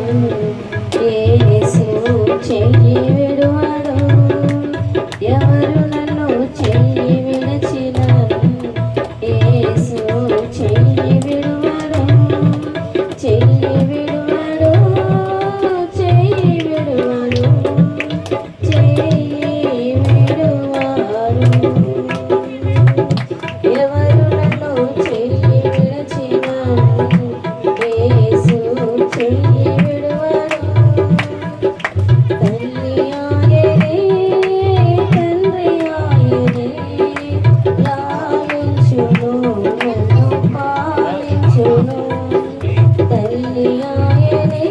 యేసు చెయ్యి విడువడు, ఎవరు నన్ను చెయ్యి విడచిన యేసు చెయ్యి విడువడు, చెయ్యి విడువడు, చెయ్యి విడువడు, చెయ్యి విడువడు. ఎవరు నన్ను చెయ్యి విడచిన యేసు చెయ్యి విడువడు. తల్లి ఆయనే, తండ్రి ఆయనే, లాలించును నన్ను పాలించును. తల్లి ఆయనే,